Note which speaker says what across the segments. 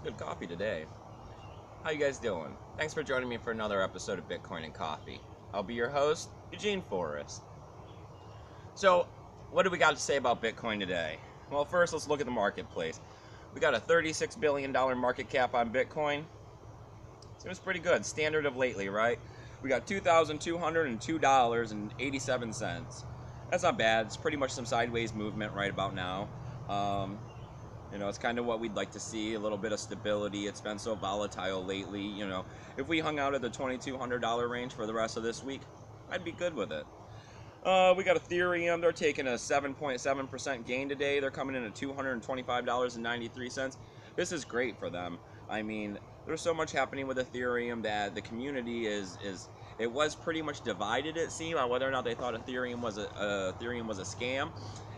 Speaker 1: Good coffee today. How you guys doing? Thanks for joining me for another episode of Bitcoin and Coffee. I'll be your host, Eugene Forrest. So, what do we got to say about Bitcoin today? Well, first, let's look at the marketplace. We got a $36 billion market cap on Bitcoin. Seems pretty good. Standard of lately, right? We got $2,202.87. That's not bad. It's pretty much some sideways movement right about now. It's kind of what we'd like to see, a little bit of stability. It's been so volatile lately. If we hung out at the $2,200 range for the rest of this week, I'd be good with it. We got Ethereum. They're taking a 7.7% gain today. They're coming in at $225.93. This is great for them. I mean, there's so much happening with Ethereum that the community it was pretty much divided, it seemed, on whether or not they thought Ethereum was a scam.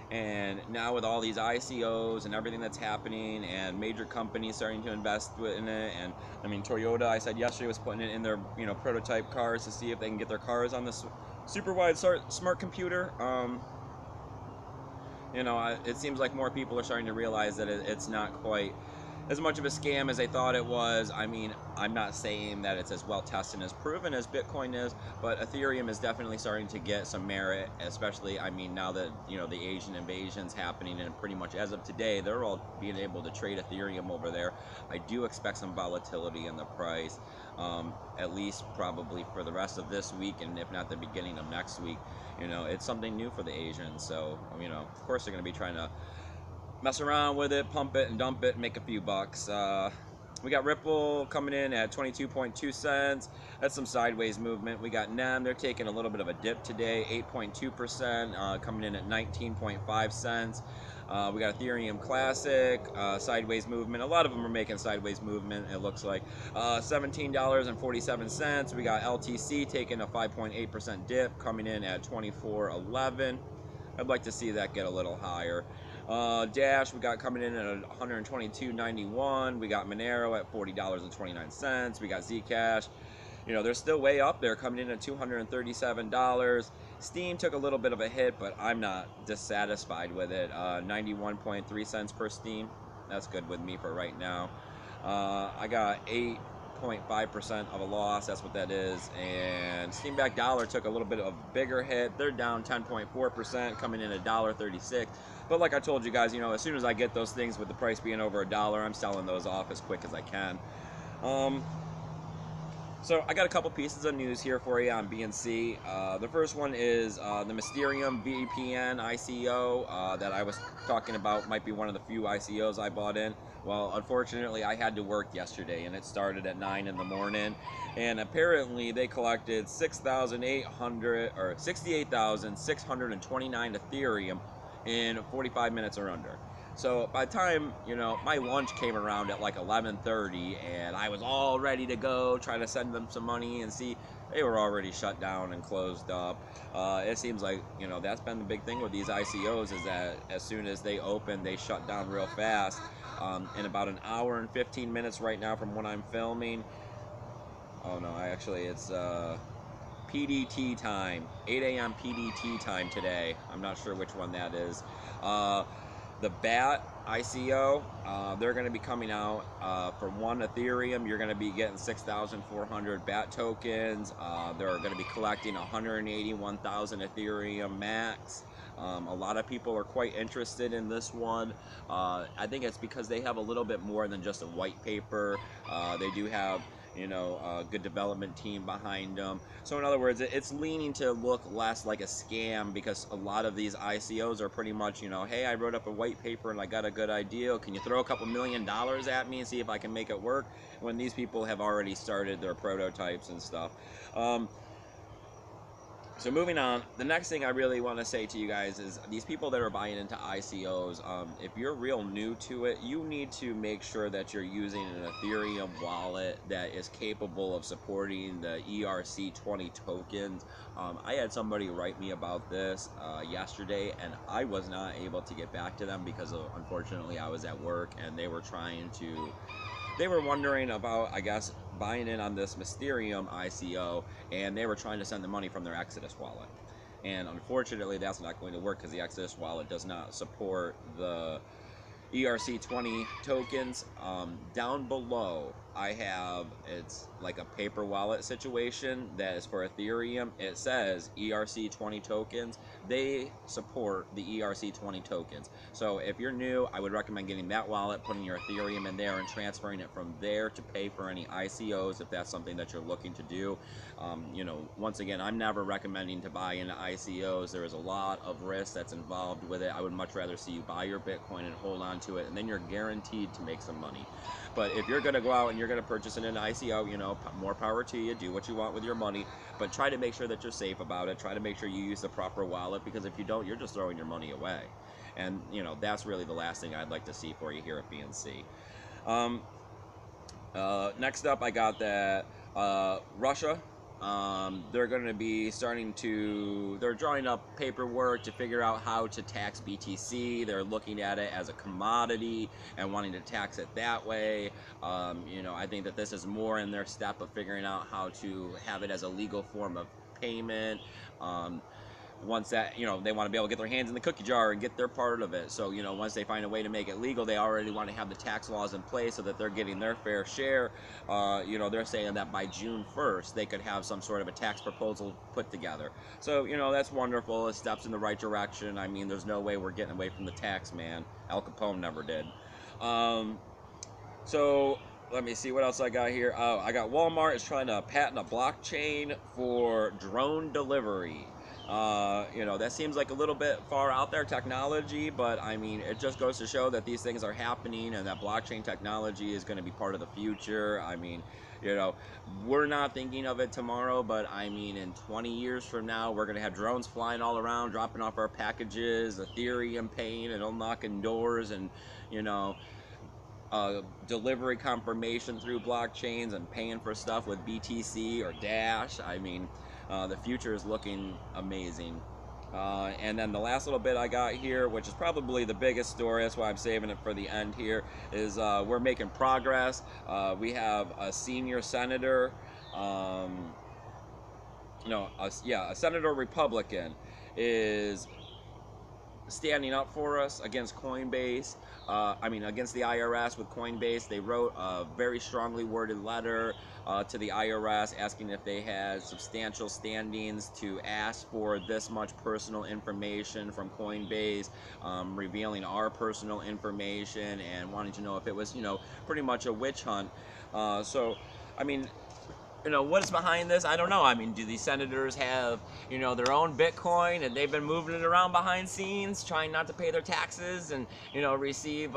Speaker 1: And now with all these ICOs and everything that's happening and major companies starting to invest in it, and I mean Toyota, I said yesterday, was putting it in their prototype cars to see if they can get their cars on this super wide smart computer. It seems like more people are starting to realize that it's not quite as much of a scam as they thought it was. I mean, I'm not saying that it's as well tested and as proven as Bitcoin is, but Ethereum is definitely starting to get some merit, especially, I mean, now that, the Asian invasion's happening, and pretty much as of today, they're all being able to trade Ethereum over there. I do expect some volatility in the price, at least probably for the rest of this week, and if not the beginning of next week. It's something new for the Asians, so, of course they're going to be trying to mess around with it, pump it and dump it, and make a few bucks. We got Ripple coming in at 22.2 cents. That's some sideways movement. We got NEM. They're taking a little bit of a dip today, 8.2%, coming in at 19.5 cents. We got Ethereum Classic, sideways movement. A lot of them are making sideways movement, it looks like. $17.47. We got LTC taking a 5.8% dip, coming in at 24.11. I'd like to see that get a little higher. Dash, we got coming in at $122.91. We got Monero at $40.29. We got Zcash. They're still way up there, coming in at $237. Steam took a little bit of a hit, but I'm not dissatisfied with it. 91.3 cents per Steam. That's good with me for right now. I got 8.5% of a loss. That's what that is. And Steamback Dollar took a little bit of a bigger hit. They're down 10.4%, coming in at $1.36. But like I told you guys, as soon as I get those things with the price being over $1, I'm selling those off as quick as I can. So I got a couple pieces of news here for you on BNC. The first one is the Mysterium VPN ICO that I was talking about. Might be one of the few ICOs I bought in. Well, unfortunately, I had to work yesterday, and it started at 9 in the morning. And apparently, they collected 68,629 Ethereum in 45 minutes or under. So by the time, my lunch came around at like 11:30, and I was all ready to go, try to send them some money and see, they were already shut down and closed up. It seems like, that's been the big thing with these ICOs, is that as soon as they open, they shut down real fast. In about an hour and 15 minutes right now from when I'm filming. Oh no, it's PDT time, 8 a.m. PDT time today. I'm not sure which one that is. The BAT ICO, they're going to be coming out for one Ethereum. You're going to be getting 6,400 BAT tokens. They're going to be collecting 181,000 Ethereum max. A lot of people are quite interested in this one. I think it's because they have a little bit more than just a white paper. They do have a good development team behind them. So in other words, it's leaning to look less like a scam, because a lot of these ICOs are pretty much, hey, I wrote up a white paper and I got a good idea. Can you throw a couple $1 million at me and see if I can make it work? When these people have already started their prototypes and stuff. So moving on, the next thing I really want to say to you guys is these people that are buying into ICOs, if you're real new to it, you need to make sure that you're using an Ethereum wallet that is capable of supporting the ERC20 tokens. I had somebody write me about this yesterday, and I was not able to get back to them because unfortunately I was at work, and they were wondering about, I guess, buying in on this Mysterium ICO, and they were trying to send the money from their Exodus wallet. And unfortunately, that's not going to work because the Exodus wallet does not support the ERC20 tokens. Down below, I have, it's like a paper wallet situation that is for Ethereum. It says ERC20 tokens. They support the ERC20 tokens. So if you're new, I would recommend getting that wallet, putting your Ethereum in there, and transferring it from there to pay for any ICOs if that's something that you're looking to do. Once again, I'm never recommending to buy into ICOs. There is a lot of risk that's involved with it. I would much rather see you buy your Bitcoin and hold on to it, and then you're guaranteed to make some money. But if you're going to go out and you're going to purchase it in an ICO, more power to you. Do what you want with your money, but try to make sure that you're safe about it. Try to make sure you use the proper wallet, because if you don't, you're just throwing your money away. And, that's really the last thing I'd like to see for you here at BNC. Next up, I got that Russia. They're going to be they're drawing up paperwork to figure out how to tax BTC. They're looking at it as a commodity and wanting to tax it that way. I think that this is more in their step of figuring out how to have it as a legal form of payment. Once that, they want to be able to get their hands in the cookie jar and get their part of it. So, once they find a way to make it legal, they already want to have the tax laws in place so that they're getting their fair share. They're saying that by June 1st, they could have some sort of a tax proposal put together. So, that's wonderful. It steps in the right direction. I mean, there's no way we're getting away from the tax man. Al Capone never did. So let me see what else I got here. Oh, I got Walmart is trying to patent a blockchain for drone delivery. That seems like a little bit far out there technology, but I mean, it just goes to show that these things are happening and that blockchain technology is going to be part of the future. I mean, we're not thinking of it tomorrow, but I mean, in 20 years from now, we're going to have drones flying all around, dropping off our packages, Ethereum paying and unlocking doors, and, delivery confirmation through blockchains and paying for stuff with BTC or Dash. I mean, the future is looking amazing. And then the last little bit I got here, which is probably the biggest story, that's why I'm saving it for the end here, is we're making progress. We have a senior senator, a senator Republican is standing up for us against Coinbase. Against the IRS with Coinbase. They wrote a very strongly worded letter to the IRS asking if they had substantial standings to ask for this much personal information from Coinbase, revealing our personal information and wanting to know if it was, pretty much a witch hunt. What is behind this? I don't know. I mean, do these senators have, their own Bitcoin and they've been moving it around behind scenes, trying not to pay their taxes and, receive,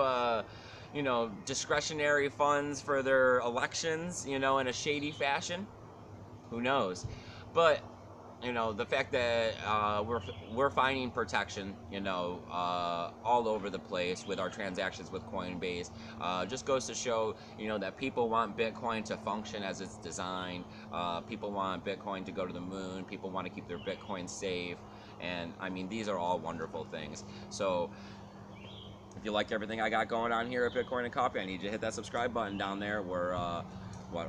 Speaker 1: discretionary funds for their elections, in a shady fashion? Who knows? But, the fact that we're finding protection, all over the place with our transactions with Coinbase, just goes to show, that people want Bitcoin to function as it's designed. People want Bitcoin to go to the moon. People want to keep their Bitcoin safe. And, I mean, these are all wonderful things. So, if you like everything I got going on here at Bitcoin and Coffee, I need you to hit that subscribe button down there. We're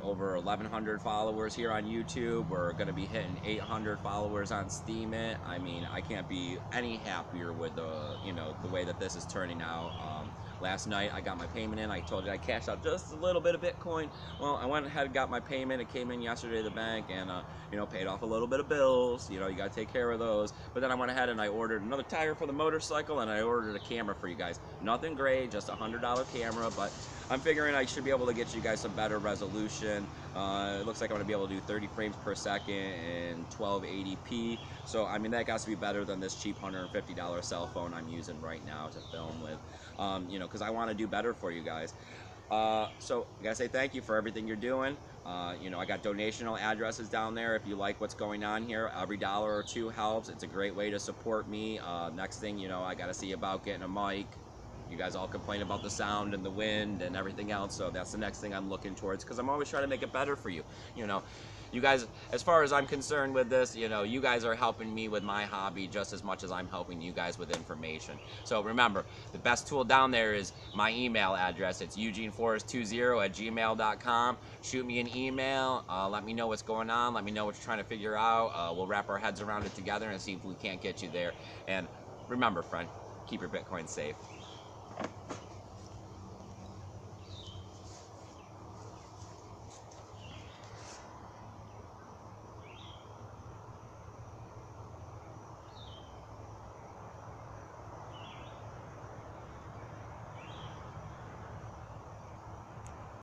Speaker 1: over 1,100 followers here on YouTube. We're going to be hitting 800 followers on Steemit. I mean, I can't be any happier with the way that this is turning out. Last night I got my payment in. I told you I cashed out just a little bit of Bitcoin. Well, I went ahead and got my payment. It came in yesterday to the bank, and paid off a little bit of bills. You got to take care of those. But then I went ahead and I ordered another tire for the motorcycle, and I ordered a camera for you guys. Nothing great, just a $100 camera, but I'm figuring I should be able to get you guys some better resolution. It looks like I'm going to be able to do 30 frames per second in 1280p. So, I mean, that got to be better than this cheap $150 cell phone I'm using right now to film with. Because I want to do better for you guys. So, I got to say thank you for everything you're doing. I got donational addresses down there if you like what's going on here. Every dollar or two helps. It's a great way to support me. Next thing, I got to see about getting a mic. You guys all complain about the sound and the wind and everything else, so that's the next thing I'm looking towards, because I'm always trying to make it better for you. You guys, as far as I'm concerned with this, you guys are helping me with my hobby just as much as I'm helping you guys with information. So remember, the best tool down there is my email address. It's eugeneforest20@gmail.com. Shoot me an email. Let me know what's going on. Let me know what you're trying to figure out. We'll wrap our heads around it together and see if we can't get you there. And remember, friend, keep your Bitcoin safe.